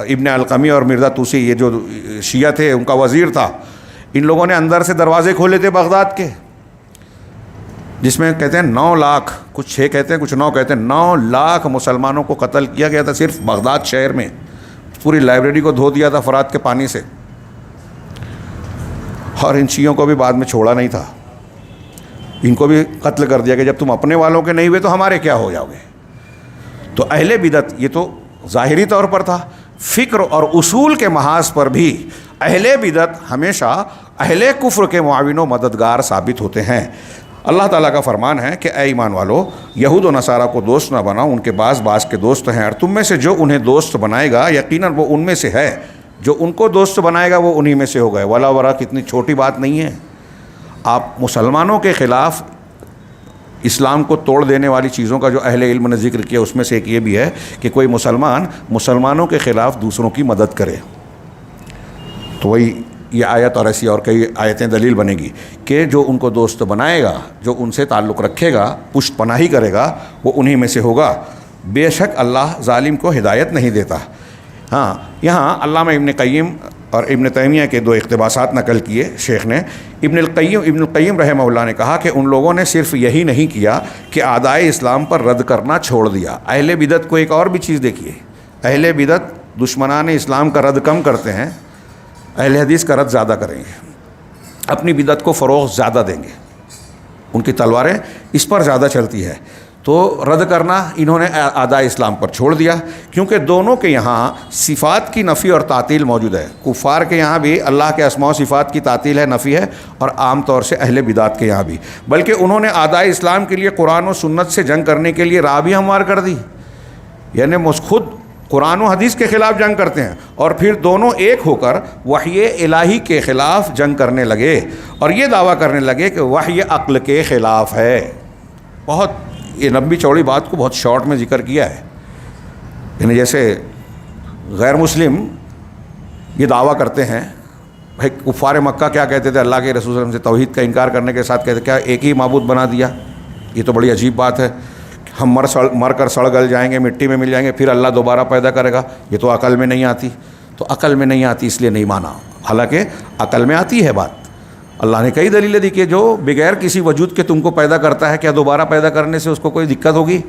ابن القمی اور مرزا توسی، یہ جو شیعہ تھے ان کا وزیر تھا، ان لوگوں نے اندر سے دروازے کھولے تھے بغداد کے، جس میں کہتے ہیں 9 لاکھ، کچھ 6 کہتے ہیں کچھ 9 کہتے ہیں، 9 لاکھ مسلمانوں کو قتل کیا گیا تھا صرف بغداد شہر میں۔ پوری لائبریری کو دھو دیا تھا فرات کے پانی سے، اور ان شیعوں کو بھی بعد میں چھوڑا نہیں تھا، ان کو بھی قتل کر دیا کہ جب تم اپنے والوں کے نہیں ہوئے تو ہمارے کیا ہو جاؤ گے۔ تو اہل بدعت، یہ تو ظاہری طور پر تھا، فکر اور اصول کے محاذ پر بھی اہل بدعت ہمیشہ اہل کفر کے معاون و مددگار ثابت ہوتے ہیں۔ اللہ تعالیٰ کا فرمان ہے کہ اے ایمان والو، یہود و نصارہ کو دوست نہ بناؤ، ان کے بعض کے دوست ہیں، اور تم میں سے جو انہیں دوست بنائے گا یقیناً وہ ان میں سے ہے، جو ان کو دوست بنائے گا وہ انہی میں سے ہو گئے۔ ولا ورا کتنی چھوٹی بات نہیں ہے۔ آپ مسلمانوں کے خلاف اسلام کو توڑ دینے والی چیزوں کا جو اہل علم نے ذکر کیا اس میں سے ایک یہ بھی ہے کہ کوئی مسلمانوں کے خلاف دوسروں کی مدد کرے، تو وہی یہ آیت اور ایسی اور کئی آیتیں دلیل بنے گی کہ جو ان کو دوست بنائے گا، جو ان سے تعلق رکھے گا، پشت پناہی کرے گا، وہ انہی میں سے ہوگا۔ بے شک اللہ ظالم کو ہدایت نہیں دیتا۔ ہاں، یہاں علامہ ابن قیم اور ابن تیمیہ کے 2 اقتباسات نقل کیے شیخ نے۔ ابن القیم رحمہ اللہ نے کہا کہ ان لوگوں نے صرف یہی نہیں کیا کہ اعدائے اسلام پر رد کرنا چھوڑ دیا۔ اہل بدعت کو ایک اور بھی چیز دیکھیے، اہل بدعت دشمنان اسلام کا رد کم کرتے ہیں، اہل حدیث کا رد زیادہ کریں گے، اپنی بدعت کو فروغ زیادہ دیں گے، ان کی تلواریں اس پر زیادہ چلتی ہے۔ تو رد کرنا انہوں نے اعدائے اسلام پر چھوڑ دیا، کیونکہ دونوں کے یہاں صفات کی نفی اور تعطیل موجود ہے۔ کفار کے یہاں بھی اللہ کے اسماء و صفات کی تعطیل ہے، نفی ہے، اور عام طور سے اہل بدعت کے یہاں بھی، بلکہ انہوں نے اعدائے اسلام کے لیے قرآن و سنت سے جنگ کرنے کے لیے راہ بھی ہموار کر دی، یعنی خود قرآن و حدیث کے خلاف جنگ کرتے ہیں، اور پھر دونوں ایک ہو کر وحی الہی کے خلاف جنگ کرنے لگے، اور یہ دعویٰ کرنے لگے کہ وحی عقل کے خلاف ہے۔ بہت یہ لمبی چوڑی بات کو بہت شارٹ میں ذکر کیا ہے، یعنی جیسے غیر مسلم یہ دعویٰ کرتے ہیں، بھائی کفار مکہ کیا کہتے تھے اللہ کے رسول صلی اللہ علیہ وسلم سے توحید کا انکار کرنے کے ساتھ کہتے کیا ایک ہی معبود بنا دیا؟ یہ تو بڑی عجیب بات ہے، ہم مر کر سڑ گل جائیں گے، مٹی میں مل جائیں گے، پھر اللہ دوبارہ پیدا کرے گا، یہ تو عقل میں نہیں آتی۔ تو عقل میں نہیں آتی اس لیے نہیں مانا، حالانکہ عقل میں آتی ہے بات، اللہ نے کئی دلیلیں دی کہ جو بغیر کسی وجود کے تم کو پیدا کرتا ہے، کیا دوبارہ پیدا کرنے سے اس کو کوئی دقت ہوگی؟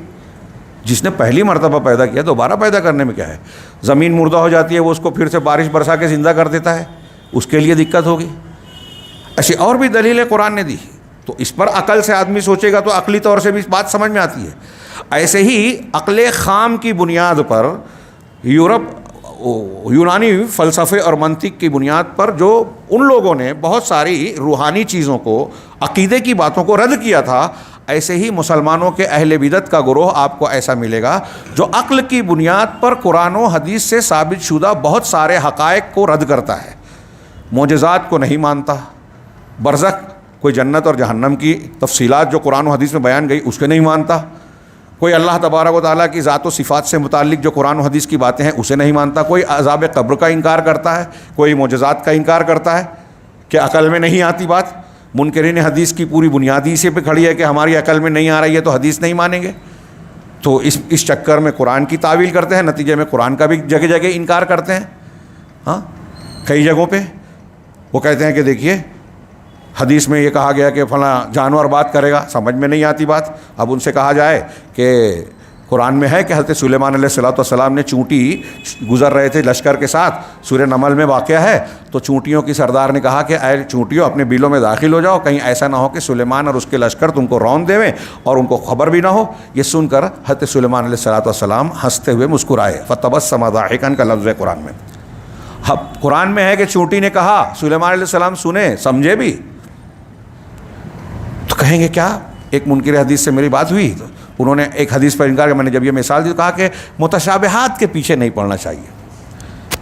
جس نے پہلی مرتبہ پیدا کیا دوبارہ پیدا کرنے میں کیا ہے؟ زمین مردہ ہو جاتی ہے، وہ اس کو پھر سے بارش برسا کے زندہ کر دیتا ہے، اس کے لیے دقت ہوگی؟ ایسی اور بھی دلیلیں قرآن نے دی. تو اس پر عقل سے آدمی سوچے گا تو عقلی طور سے بھی بات سمجھ میں آتی ہے. ایسے ہی عقل خام کی بنیاد پر یونانی فلسفے اور منطق کی بنیاد پر جو ان لوگوں نے بہت ساری روحانی چیزوں کو، عقیدے کی باتوں کو رد کیا تھا، ایسے ہی مسلمانوں کے اہل بدعت کا گروہ آپ کو ایسا ملے گا جو عقل کی بنیاد پر قرآن و حدیث سے ثابت شدہ بہت سارے حقائق کو رد کرتا ہے. معجزات کو نہیں مانتا، برزخ کوئی جنت اور جہنم کی تفصیلات جو قرآن و حدیث میں بیان گئی اس کے نہیں مانتا، کوئی اللہ تبارک و تعالیٰ کی ذات و صفات سے متعلق جو قرآن و حدیث کی باتیں ہیں اسے نہیں مانتا، کوئی عذاب قبر کا انکار کرتا ہے، کوئی معجزات کا انکار کرتا ہے کہ عقل میں نہیں آتی بات. منکرین حدیث کی پوری بنیادی اسی پہ کھڑی ہے کہ ہماری عقل میں نہیں آ رہی ہے تو حدیث نہیں مانیں گے. تو اس چکر میں قرآن کی تعویل کرتے ہیں، نتیجے میں قرآن کا بھی جگہ جگہ انکار کرتے ہیں. ہاں کئی جگہوں پہ وہ کہتے ہیں کہ دیکھیے حدیث میں یہ کہا گیا کہ فلاں جانور بات کرے گا، سمجھ میں نہیں آتی بات. اب ان سے کہا جائے کہ قرآن میں ہے کہ حضرت سلیمان علیہ السلام نے چونٹی گزر رہے تھے لشکر کے ساتھ، سورہ نمل میں واقعہ ہے، تو چونٹیوں کی سردار نے کہا کہ اے چونٹیوں اپنے بیلوں میں داخل ہو جاؤ، کہیں ایسا نہ ہو کہ سلیمان اور اس کے لشکر تم کو رون دیویں اور ان کو خبر بھی نہ ہو. یہ سن کر حضرت سلیمان علیہ السلام ہنستے ہوئے مسکرائے. فتبسم ضاحکا کا لفظ ہے قرآن میں. قرآن میں ہے کہ چونٹی نے کہا، سلیمان علیہ السلام سنے سمجھے بھی. تو کہیں گے کیا؟ ایک منکر حدیث سے میری بات ہوئی تو انہوں نے ایک حدیث پر انکار کیا. میں نے جب یہ مثال دی تو کہا کہ متشابہات کے پیچھے نہیں پڑنا چاہیے.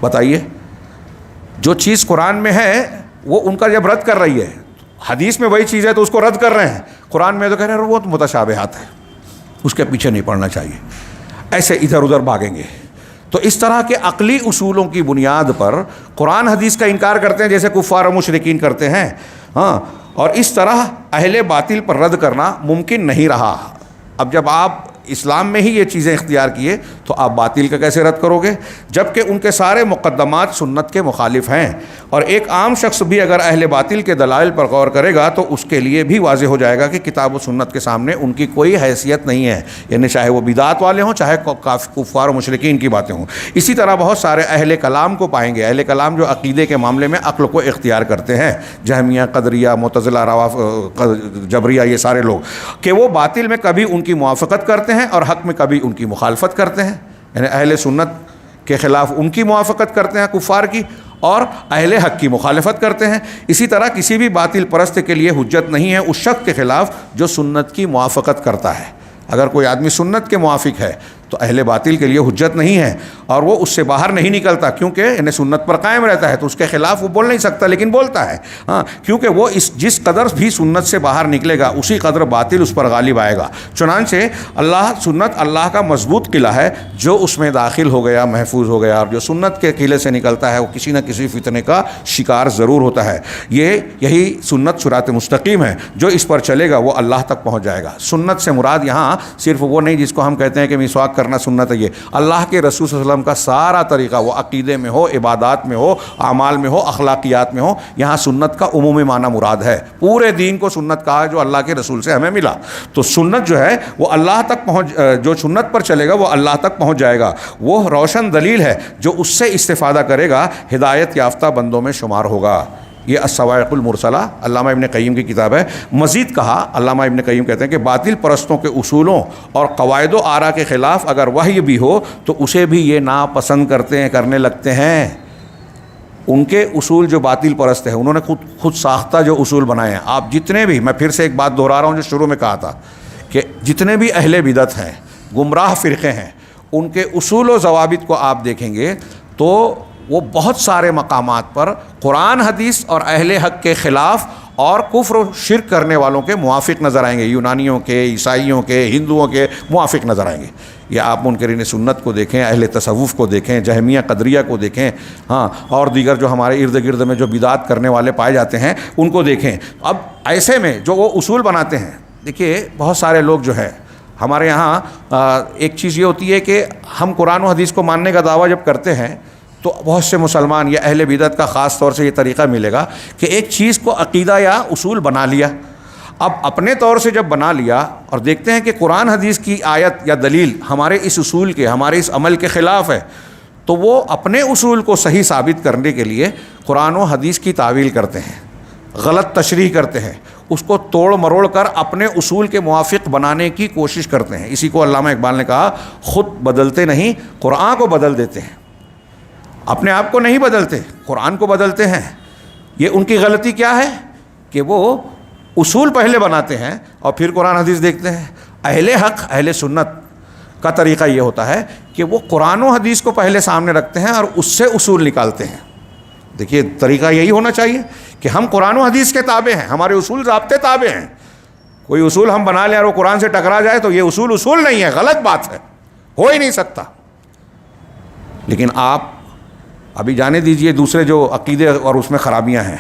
بتائیے جو چیز قرآن میں ہے وہ ان کا جب رد کر رہی ہے، حدیث میں وہی چیز ہے تو اس کو رد کر رہے ہیں، قرآن میں تو کہہ رہے ہیں وہ تو متشابہات ہے، اس کے پیچھے نہیں پڑنا چاہیے. ایسے ادھر ادھر بھاگیں گے. تو اس طرح کے عقلی اصولوں کی بنیاد پر قرآن حدیث کا انکار کرتے ہیں جیسے کفار و مشرکین کرتے ہیں. ہاں اور اس طرح اہل باطل پر رد کرنا ممکن نہیں رہا. اب جب آپ اسلام میں ہی یہ چیزیں اختیار کیے تو آپ باطل کا کیسے رد کرو گے؟ جبکہ ان کے سارے مقدمات سنت کے مخالف ہیں. اور ایک عام شخص بھی اگر اہل باطل کے دلائل پر غور کرے گا تو اس کے لیے بھی واضح ہو جائے گا کہ کتاب و سنت کے سامنے ان کی کوئی حیثیت نہیں ہے، یعنی چاہے وہ بدعت والے ہوں چاہے کفار و مشرکین کی باتیں ہوں. اسی طرح بہت سارے اہل کلام کو پائیں گے، اہل کلام جو عقیدے کے معاملے میں عقل کو اختیار کرتے ہیں، جہمیہ، قدریہ، معتزلہ، جبریہ، یہ سارے لوگ، کہ وہ باطل میں کبھی ان کی موافقت کرتے ہیں اور حق میں کبھی ان کی مخالفت کرتے ہیں. یعنی اہل سنت کے خلاف ان کی موافقت کرتے ہیں کفار کی، اور اہل حق کی مخالفت کرتے ہیں. اسی طرح کسی بھی باطل پرست کے لیے حجت نہیں ہے اس شخص کے خلاف جو سنت کی موافقت کرتا ہے. اگر کوئی آدمی سنت کے موافق ہے تو اہل باطل کے لیے حجت نہیں ہے اور وہ اس سے باہر نہیں نکلتا، کیونکہ انہیں سنت پر قائم رہتا ہے تو اس کے خلاف وہ بول نہیں سکتا لیکن بولتا ہے. ہاں کیونکہ وہ جس قدر بھی سنت سے باہر نکلے گا اسی قدر باطل اس پر غالب آئے گا. چنانچہ سنت اللہ کا مضبوط قلعہ ہے، جو اس میں داخل ہو گیا محفوظ ہو گیا، اور جو سنت کے قلعے سے نکلتا ہے وہ کسی نہ کسی فتنے کا شکار ضرور ہوتا ہے. یہی سنت صراط مستقیم ہے، جو اس پر چلے گا وہ اللہ تک پہنچ جائے گا. سنت سے مراد یہاں صرف وہ نہیں جس کو ہم کہتے ہیں کہ مسواک کرنا سنت ہے. یہ اللہ کے رسول صلی اللہ علیہ وسلم کا سارا طریقہ، وہ عقیدے میں ہو، عبادات میں ہو، اعمال میں ہو، اخلاقیات میں ہو، یہاں سنت کا عمومی معنی مراد ہے. پورے دین کو سنت کہا ہے جو اللہ کے رسول سے ہمیں ملا. تو سنت جو ہے وہ اللہ تک جو سنت پر چلے گا وہ اللہ تک پہنچ جائے گا. وہ روشن دلیل ہے، جو اس سے استفادہ کرے گا ہدایت یافتہ بندوں میں شمار ہوگا. یہ الصواعق المرسلہ علامہ ابن قیم کی کتاب ہے. مزید کہا علامہ ابن قیم کہتے ہیں کہ باطل پرستوں کے اصولوں اور قواعد و آراء کے خلاف اگر وحی بھی ہو تو اسے بھی یہ ناپسند کرنے لگتے ہیں. ان کے اصول جو باطل پرست ہیں انہوں نے خود ساختہ جو اصول بنائے ہیں. آپ جتنے بھی، میں پھر سے ایک بات دہرا رہا ہوں جو شروع میں کہا تھا کہ جتنے بھی اہل بدعت ہیں، گمراہ فرقے ہیں، ان کے اصول و ضوابط کو آپ دیکھیں گے تو وہ بہت سارے مقامات پر قرآن حدیث اور اہل حق کے خلاف اور کفر و شرک کرنے والوں کے موافق نظر آئیں گے. یونانیوں کے، عیسائیوں کے، ہندوؤں کے موافق نظر آئیں گے. یا آپ منکرین سنت کو دیکھیں، اہل تصوف کو دیکھیں، جہمیہ، قدریہ کو دیکھیں، ہاں اور دیگر جو ہمارے ارد گرد میں جو بدعت کرنے والے پائے جاتے ہیں ان کو دیکھیں. اب ایسے میں جو وہ اصول بناتے ہیں، دیکھیے بہت سارے لوگ جو ہے ہمارے یہاں ایک چیز یہ ہوتی ہے کہ ہم قرآن و حدیث کو ماننے کا دعویٰ جب کرتے ہیں تو بہت سے مسلمان یا اہل بدعت کا خاص طور سے یہ طریقہ ملے گا کہ ایک چیز کو عقیدہ یا اصول بنا لیا، اب اپنے طور سے جب بنا لیا اور دیکھتے ہیں کہ قرآن حدیث کی آیت یا دلیل ہمارے اس اصول کے، ہمارے اس عمل کے خلاف ہے، تو وہ اپنے اصول کو صحیح ثابت کرنے کے لیے قرآن و حدیث کی تعویل کرتے ہیں، غلط تشریح کرتے ہیں، اس کو توڑ مروڑ کر اپنے اصول کے موافق بنانے کی کوشش کرتے ہیں۔ اسی کو علامہ اقبال نے کہا، خود بدلتے نہیں قرآن کو بدل دیتے ہیں، اپنے آپ کو نہیں بدلتے، قرآن کو بدلتے ہیں۔ یہ ان کی غلطی کیا ہے کہ وہ اصول پہلے بناتے ہیں اور پھر قرآن حدیث دیکھتے ہیں۔ اہل حق، اہل سنت کا طریقہ یہ ہوتا ہے کہ وہ قرآن و حدیث کو پہلے سامنے رکھتے ہیں اور اس سے اصول نکالتے ہیں۔ دیکھیے طریقہ یہی ہونا چاہیے کہ ہم قرآن و حدیث کے تابع ہیں، ہمارے اصول ضابطے تابع ہیں۔ کوئی اصول ہم بنا لیں اور وہ قرآن سے ٹکرا جائے تو یہ اصول نہیں ہے، غلط بات ہے، ہو ہی نہیں سکتا۔ لیکن آپ ابھی جانے دیجئے دوسرے جو عقیدے اور اس میں خرابیاں ہیں،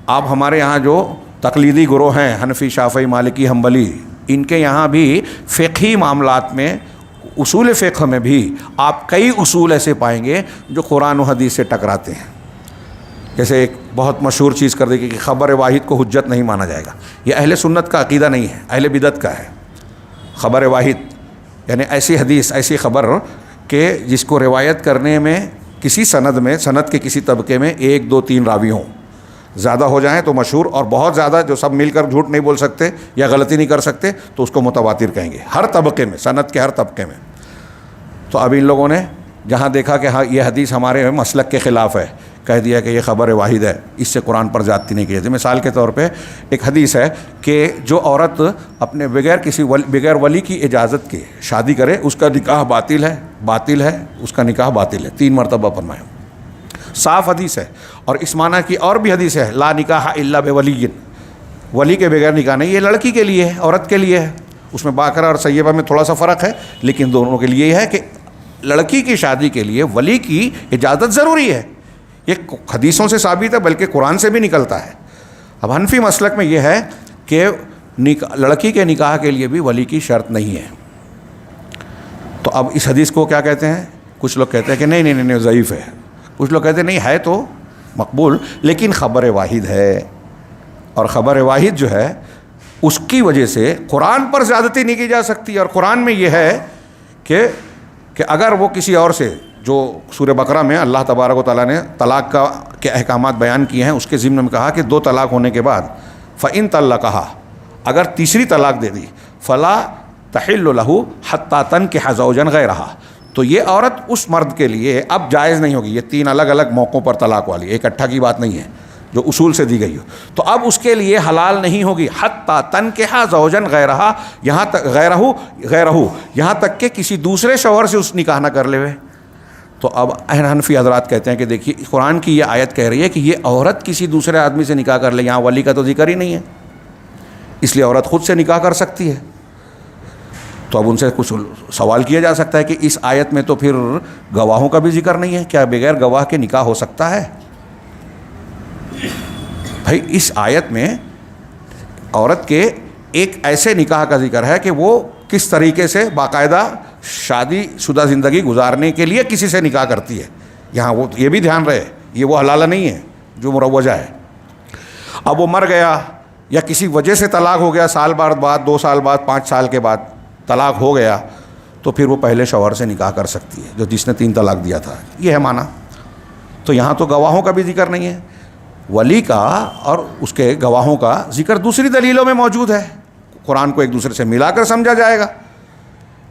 آپ ہمارے یہاں جو تقلیدی گروہ ہیں، حنفی، شافعی، مالکی، حنبلی، ان کے یہاں بھی فقہی معاملات میں، اصول فقہ میں بھی آپ کئی اصول ایسے پائیں گے جو قرآن و حدیث سے ٹکراتے ہیں۔ جیسے ایک بہت مشہور چیز کر دے گی کہ خبر واحد کو حجت نہیں مانا جائے گا، یہ اہل سنت کا عقیدہ نہیں ہے، اہل بدعت کا ہے۔ خبر واحد یعنی ایسی حدیث، ایسی خبر کہ جس کو روایت کرنے میں کسی سند کے کسی طبقے میں 1 2 3 راوی ہوں، زیادہ ہو جائیں تو مشہور، اور بہت زیادہ جو سب مل کر جھوٹ نہیں بول سکتے یا غلطی نہیں کر سکتے تو اس کو متواتر کہیں گے، ہر طبقے میں، سند کے ہر طبقے میں۔ تو اب ان لوگوں نے جہاں دیکھا کہ ہاں یہ حدیث ہمارے مسلک کے خلاف ہے، کہہ دیا کہ یہ خبر واحد ہے، اس سے قرآن پر زیادتی نہیں کی جاتی۔ مثال کے طور پہ ایک حدیث ہے کہ جو عورت اپنے بغیر ولی کی اجازت کے شادی کرے اس کا نکاح باطل ہے، اس کا نکاح باطل ہے، 3 مرتبہ فرمایا، صاف حدیث ہے۔ اور اس معنی کی اور بھی حدیث ہے، لا نکاح الا بولی، ولی کے بغیر نکاح نہیں، یہ لڑکی کے لیے ہے، عورت کے لیے ہے۔ اس میں باقرہ اور سیبہ میں تھوڑا سا فرق ہے، لیکن دونوں کے لیے یہ ہے کہ لڑکی کی شادی کے لیے ولی کی اجازت ضروری ہے۔ یہ حدیثوں سے ثابت ہے، بلکہ قرآن سے بھی نکلتا ہے۔ اب حنفی مسلک میں یہ ہے کہ لڑکی کے نکاح کے لیے بھی ولی کی شرط نہیں ہے۔ تو اب اس حدیث کو کیا کہتے ہیں؟ کچھ لوگ کہتے ہیں کہ نہیں ضعیف ہے، کچھ لوگ کہتے ہیں نہیں ہے تو مقبول، لیکن خبر واحد ہے، اور خبر واحد جو ہے اس کی وجہ سے قرآن پر زیادتی نہیں کی جا سکتی۔ اور قرآن میں یہ ہے کہ اگر وہ کسی اور سے، جو سورہ بقرہ میں اللہ تبارک و تعالیٰ نے طلاق کے احکامات بیان کیے ہیں، اس کے ضمن میں کہا کہ 2 طلاق ہونے کے بعد فَإِن طَلَّقَهَا، اگر تیسری طلاق دے دی، فَلَا تَحِلُّ لَهُ حَتَّى تَنكِحَ زَوْجًا غَيْرَهَا، تو یہ عورت اس مرد کے لیے اب جائز نہیں ہوگی۔ یہ 3 الگ الگ موقعوں پر طلاق والی، ایک اکٹھا کی بات نہیں ہے جو اصول سے دی گئی ہو، تو اب اس کے لیے حلال نہیں ہوگی حتیٰ تنکحا زوجن غیرہا، یہاں تک غیرہو یہاں تک کہ کسی دوسرے شوہر سے اس نکاح نہ کر لے ہوئے۔ تو اب حنفی حضرات کہتے ہیں کہ دیکھیے قرآن کی یہ آیت کہہ رہی ہے کہ یہ عورت کسی دوسرے آدمی سے نکاح کر لے، یہاں ولی کا تو ذکر ہی نہیں ہے، اس لیے عورت خود سے نکاح کر سکتی ہے۔ تو اب ان سے کچھ سوال کیا جا سکتا ہے کہ اس آیت میں تو پھر گواہوں کا بھی ذکر نہیں ہے، کیا بغیر گواہ کے نکاح ہو سکتا ہے؟ بھائی اس آیت میں عورت کے ایک ایسے نکاح کا ذکر ہے کہ وہ کس طریقے سے باقاعدہ شادی شدہ زندگی گزارنے کے لیے کسی سے نکاح کرتی ہے، یہاں وہ یہ بھی دھیان رہے، یہ وہ حلالہ نہیں ہے جو مروجہ ہے۔ اب وہ مر گیا یا کسی وجہ سے طلاق ہو گیا، سال بعد 2 سال بعد 5 سال کے بعد طلاق ہو گیا، تو پھر وہ پہلے شوہر سے نکاح کر سکتی ہے جس نے 3 طلاق دیا تھا، یہ ہے معنی۔ تو یہاں تو گواہوں کا بھی ذکر نہیں ہے، ولی کا اور اس کے گواہوں کا ذکر دوسری دلیلوں میں موجود ہے، قرآن کو ایک دوسرے سے ملا کر سمجھا جائے گا۔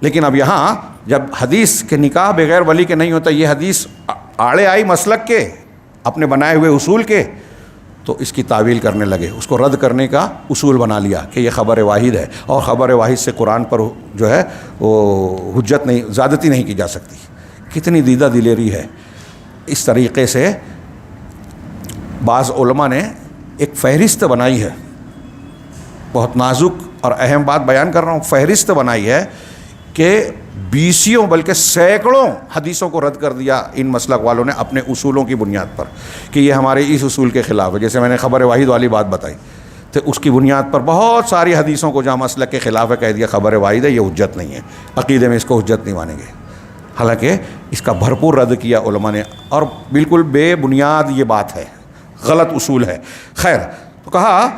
لیکن اب یہاں جب حدیث کے نکاح بغیر ولی کے نہیں ہوتا، یہ حدیث آڑے آئی مسلک کے، اپنے بنائے ہوئے اصول کے، تو اس کی تعویل کرنے لگے، اس کو رد کرنے کا اصول بنا لیا کہ یہ خبر واحد ہے، اور خبر واحد سے قرآن پر جو ہے وہ حجت نہیں، زیادتی نہیں کی جا سکتی۔ کتنی دیدہ دلیری ہے۔ اس طریقے سے بعض علماء نے ایک فہرست بنائی ہے، بہت نازک اور اہم بات بیان کر رہا ہوں، فہرست بنائی ہے کہ 20 بلکہ سینکڑوں حدیثوں کو رد کر دیا ان مسلک والوں نے اپنے اصولوں کی بنیاد پر کہ یہ ہمارے اس اصول کے خلاف ہے۔ جیسے میں نے خبر واحد والی بات بتائی تو اس کی بنیاد پر بہت ساری حدیثوں کو جہاں مسلک کے خلاف ہے کہہ دیا خبر واحد ہے، یہ حجت نہیں ہے، عقیدے میں اس کو حجت نہیں مانیں گے۔ حالانکہ اس کا بھرپور رد کیا علماء نے، اور بالکل بے بنیاد یہ بات ہے، غلط اصول ہے۔ خیر، تو کہا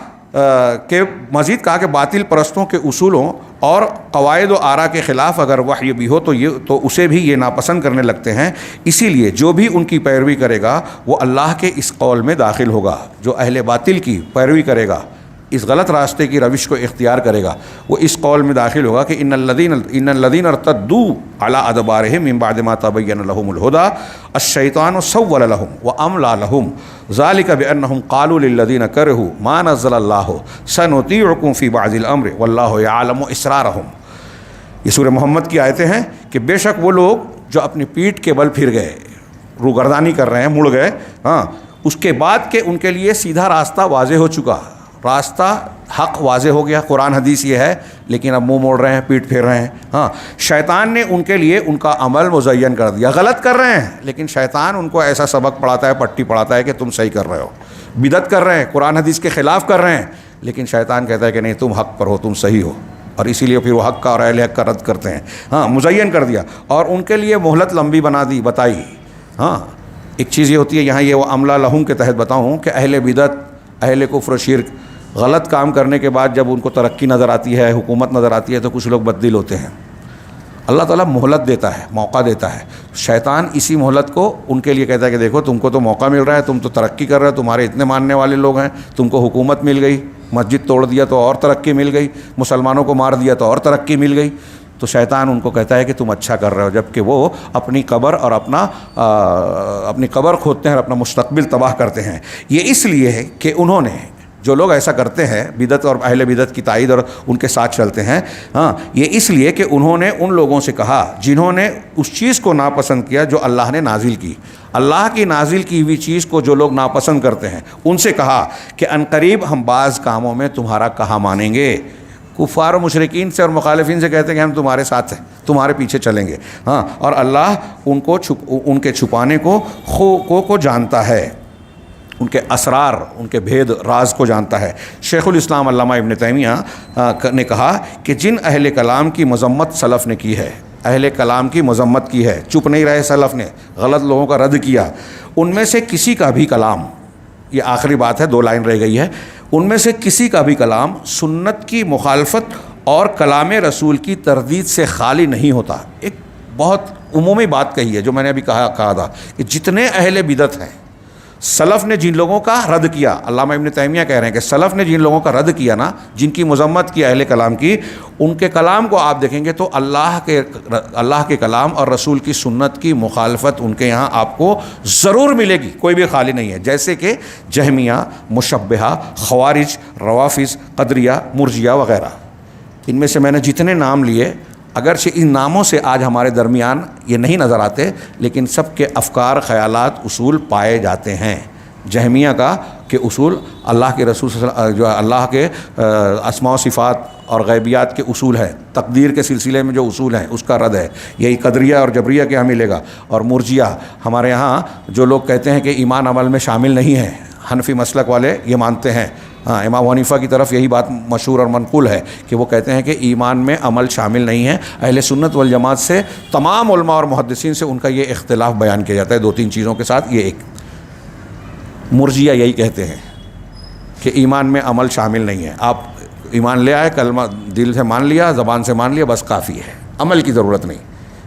کہ مزید کہا کہ باطل پرستوں کے اصولوں اور قواعد و آراء کے خلاف اگر وحی بھی ہو تو اسے بھی یہ ناپسند کرنے لگتے ہیں، اسی لیے جو بھی ان کی پیروی کرے گا وہ اللہ کے اس قول میں داخل ہوگا۔ جو اہل باطل کی پیروی کرے گا، اس غلط راستے کی روش کو اختیار کرے گا، وہ اس قول میں داخل ہوگا کہ ان الذین ارتدوا علی ادبارہم من بعد ما تبین لہم الہدی الشیطان سول لہم واملی لہم ذلک بانہم قالوا للذین کرہوا ما نزل اللہ سنطیعکم فی بعض الامر واللہ یعلم اسرارہم۔ یہ سورہ محمد کی آیتیں ہیں کہ بے شک وہ لوگ جو اپنی پیٹھ کے بل پھر گئے، روگردانی کر رہے ہیں، مڑ گئے، اس کے بعد کہ ان کے لیے سیدھا راستہ واضح ہو چکا، راستہ حق واضح ہو گیا، قرآن حدیث یہ ہے، لیکن اب منہ موڑ رہے ہیں، پیٹ پھیر رہے ہیں۔ شیطان نے ان کے لیے ان کا عمل مزین کر دیا، غلط کر رہے ہیں لیکن شیطان ان کو ایسا سبق پڑھاتا ہے، پٹی پڑھاتا ہے کہ تم صحیح کر رہے ہو، بدعت کر رہے ہیں، قرآن حدیث کے خلاف کر رہے ہیں، لیکن شیطان کہتا ہے کہ نہیں تم حق پر ہو، تم صحیح ہو، اور اسی لیے پھر وہ حق کا اور اہل حق کا رد کرتے ہیں۔ مزین کر دیا اور ان کے لیے مہلت لمبی بنا دی، بتائی۔ ایک چیز یہ ہوتی ہے یہاں یہ وہ عملہ لہم کے تحت بتاؤں کہ اہل بدعت، اہل کفر و شرک غلط کام کرنے کے بعد جب ان کو ترقی نظر آتی ہے، حکومت نظر آتی ہے، تو کچھ لوگ بددل ہوتے ہیں۔ اللہ تعالیٰ مہلت دیتا ہے، موقع دیتا ہے۔ شیطان اسی مہلت کو ان کے لیے کہتا ہے کہ دیکھو تم کو تو موقع مل رہا ہے، تم تو ترقی کر رہے ہو، تمہارے اتنے ماننے والے لوگ ہیں، تم کو حکومت مل گئی، مسجد توڑ دیا تو اور ترقی مل گئی، مسلمانوں کو مار دیا تو اور ترقی مل گئی، تو شیطان ان کو کہتا ہے کہ تم اچھا کر رہے ہو، جبکہ وہ اپنی قبر اور اپنی قبر کھودتے ہیں اور اپنا مستقبل تباہ کرتے ہیں۔ یہ اس لیے ہے کہ انہوں نے، جو لوگ ایسا کرتے ہیں، بدعت اور اہل بدعت کی تائید اور ان کے ساتھ چلتے ہیں، یہ اس لیے کہ انہوں نے ان لوگوں سے کہا جنہوں نے اس چیز کو ناپسند کیا جو اللہ نے نازل کی، اللہ کی نازل کی ہوئی چیز کو جو لوگ ناپسند کرتے ہیں، ان سے کہا کہ عنقریب ہم بعض کاموں میں تمہارا کہا مانیں گے۔ کفار و مشرکین سے اور مخالفین سے کہتے ہیں کہ ہم تمہارے ساتھ ہیں، تمہارے پیچھے چلیں گے، اور اللہ ان کے چھپانے کو جانتا ہے، ان کے اسرار، ان کے بھید راز کو جانتا ہے۔ شیخ الاسلام علامہ ابن تیمیہ نے کہا کہ جن اہل کلام کی مذمت سلف نے کی ہے، اہل کلام کی مذمت کی ہے، چپ نہیں رہے سلف نے، غلط لوگوں کا رد کیا، ان میں سے کسی کا بھی کلام، یہ آخری بات ہے، 2 لائن رہ گئی ہے، ان میں سے کسی کا بھی کلام سنت کی مخالفت اور کلام رسول کی تردید سے خالی نہیں ہوتا۔ ایک بہت عمومی بات کہی ہے جو میں نے ابھی کہا تھا کہ جتنے اہل بدعت ہیں، سلف نے جن لوگوں کا رد کیا، علامہ ابن تیمیہ کہہ رہے ہیں کہ سلف نے جن لوگوں کا رد کیا نا، جن کی مذمت کی اہل کلام کی، ان کے کلام کو آپ دیکھیں گے تو اللہ کے کلام اور رسول کی سنت کی مخالفت ان کے یہاں آپ کو ضرور ملے گی، کوئی بھی خالی نہیں ہے، جیسے کہ جہمیہ، مشبہہ، خوارج، روافض، قدریہ، مرجیہ وغیرہ۔ ان میں سے میں نے جتنے نام لیے، اگرچہ ان ناموں سے آج ہمارے درمیان یہ نہیں نظر آتے، لیکن سب کے افکار، خیالات، اصول پائے جاتے ہیں۔ جہمیہ کا کہ اصول اللہ کے رسول صلی اللہ علیہ وسلم، جو اللہ کے اسماء و صفات اور غیبیات کے اصول ہے، تقدیر کے سلسلے میں جو اصول ہیں اس کا رد ہے، یہی قدریہ اور جبریہ کے یہاں ملے گا۔ اور مرجیہ، ہمارے یہاں جو لوگ کہتے ہیں کہ ایمان عمل میں شامل نہیں ہے، حنفی مسلک والے یہ مانتے ہیں، امام حنیفہ کی طرف یہی بات مشہور اور منقول ہے کہ وہ کہتے ہیں کہ ایمان میں عمل شامل نہیں ہے۔ اہل سنت والجماعت سے، تمام علماء اور محدثین سے ان کا یہ اختلاف بیان کیا جاتا ہے 2-3 چیزوں کے ساتھ۔ یہ ایک مرجیہ یہی کہتے ہیں کہ ایمان میں عمل شامل نہیں ہے، آپ ایمان لے آئے، کلمہ دل سے مان لیا، زبان سے مان لیا، بس کافی ہے، عمل کی ضرورت نہیں۔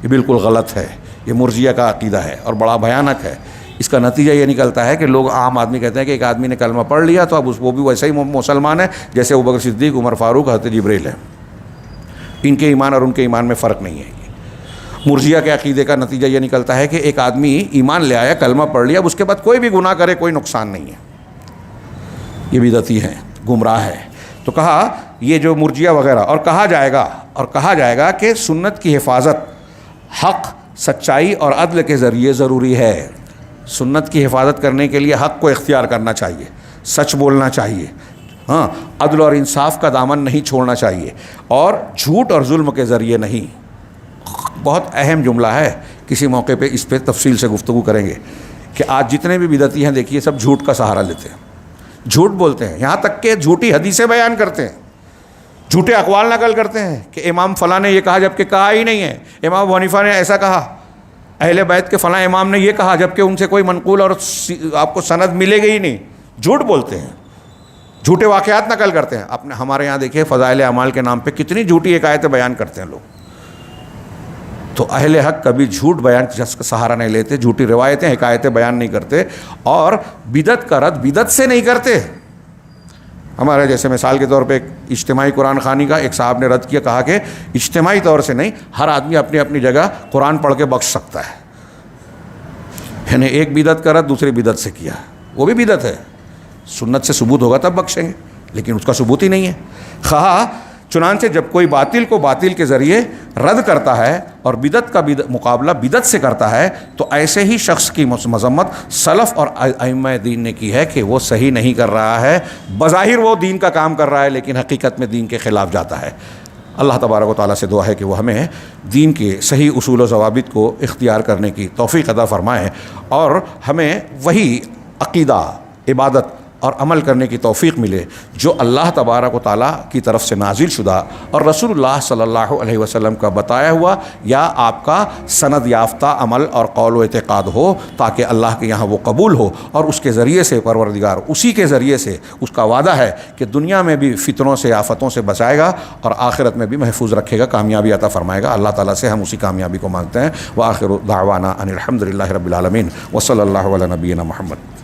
یہ بالکل غلط ہے، یہ مرجیہ کا عقیدہ ہے اور بڑا بھیانک ہے۔ اس کا نتیجہ یہ نکلتا ہے کہ لوگ، عام آدمی کہتے ہیں کہ ایک آدمی نے کلمہ پڑھ لیا تو اب وہ بھی ویسا ہی مسلمان ہے جیسے ابوبکر صدیق، عمر فاروق، حضرت جبریل ہے، ان کے ایمان اور ان کے ایمان میں فرق نہیں ہے۔ مرجیہ کے عقیدے کا نتیجہ یہ نکلتا ہے کہ ایک آدمی ایمان لے آیا، کلمہ پڑھ لیا، اب اس کے بعد کوئی بھی گناہ کرے کوئی نقصان نہیں ہے، یہ بدعتی ہے، گمراہ ہے۔ تو کہا یہ جو مرجیہ وغیرہ، اور کہا جائے گا کہ سنت کی حفاظت حق، سچائی اور عدل کے ذریعے ضروری ہے۔ سنت کی حفاظت کرنے کے لیے حق کو اختیار کرنا چاہیے، سچ بولنا چاہیے، عدل اور انصاف کا دامن نہیں چھوڑنا چاہیے، اور جھوٹ اور ظلم کے ذریعے نہیں۔ بہت اہم جملہ ہے، کسی موقع پہ اس پہ تفصیل سے گفتگو کریں گے کہ آج جتنے بھی بدعتی ہیں دیکھیے سب جھوٹ کا سہارا لیتے ہیں، جھوٹ بولتے ہیں، یہاں تک کہ جھوٹی حدیثیں بیان کرتے ہیں، جھوٹے اقوال نقل کرتے ہیں کہ امام فلاں نے یہ کہا جبکہ کہا ہی نہیں ہے، امام ابو حنیفہ نے ایسا کہا، اہل بیت کے فلاں امام نے یہ کہا، جبکہ ان سے کوئی منقول اور آپ کو سند ملے گی ہی نہیں. جھوٹ بولتے ہیں، جھوٹے واقعات نقل کرتے ہیں. اپنے ہمارے یہاں دیکھیے فضائل اعمال کے نام پہ کتنی جھوٹی حکایتیں بیان کرتے ہیں لوگ. تو اہل حق کبھی جھوٹ بیان کا سہارا نہیں لیتے، جھوٹی روایتیں حکایتیں بیان نہیں کرتے، اور بدعت کا رد بدعت سے نہیں کرتے. ہمارے جیسے مثال کے طور پہ ایک اجتماعی قرآن خوانی کا ایک صاحب نے رد کیا، کہا کہ اجتماعی طور سے نہیں، ہر آدمی اپنی اپنی جگہ قرآن پڑھ کے بخش سکتا ہے. یعنی ایک بدعت کا رد دوسری بدعت سے کیا، وہ بھی بدعت ہے. سنت سے ثبوت ہوگا تب بخشیں گے، لیکن اس کا ثبوت ہی نہیں ہے. چنانچہ جب کوئی باطل کو باطل کے ذریعے رد کرتا ہے اور بدعت کا مقابلہ بدعت سے کرتا ہے، تو ایسے ہی شخص کی مذمت سلف اور ائمہ دین نے کی ہے کہ وہ صحیح نہیں کر رہا ہے. بظاہر وہ دین کا کام کر رہا ہے، لیکن حقیقت میں دین کے خلاف جاتا ہے. اللہ تبارک و تعالیٰ سے دعا ہے کہ وہ ہمیں دین کے صحیح اصول و ضوابط کو اختیار کرنے کی توفیق عطا فرمائے، اور ہمیں وہی عقیدہ، عبادت اور عمل کرنے کی توفیق ملے جو اللہ تبارک و تعالیٰ کی طرف سے نازل شدہ اور رسول اللہ صلی اللہ علیہ وسلم کا بتایا ہوا یا آپ کا سند یافتہ عمل اور قول و اعتقاد ہو، تاکہ اللہ کے یہاں وہ قبول ہو، اور اس کے ذریعے سے پروردگار اسی کے ذریعے سے اس کا وعدہ ہے کہ دنیا میں بھی فتنوں سے آفتوں سے بچائے گا اور آخرت میں بھی محفوظ رکھے گا، کامیابی عطا فرمائے گا. اللہ تعالیٰ سے ہم اسی کامیابی کو مانگتے ہیں. وآخر دعوانا ان الحمد للہ رب العالمین وصلی اللہ علی نبینا محمد.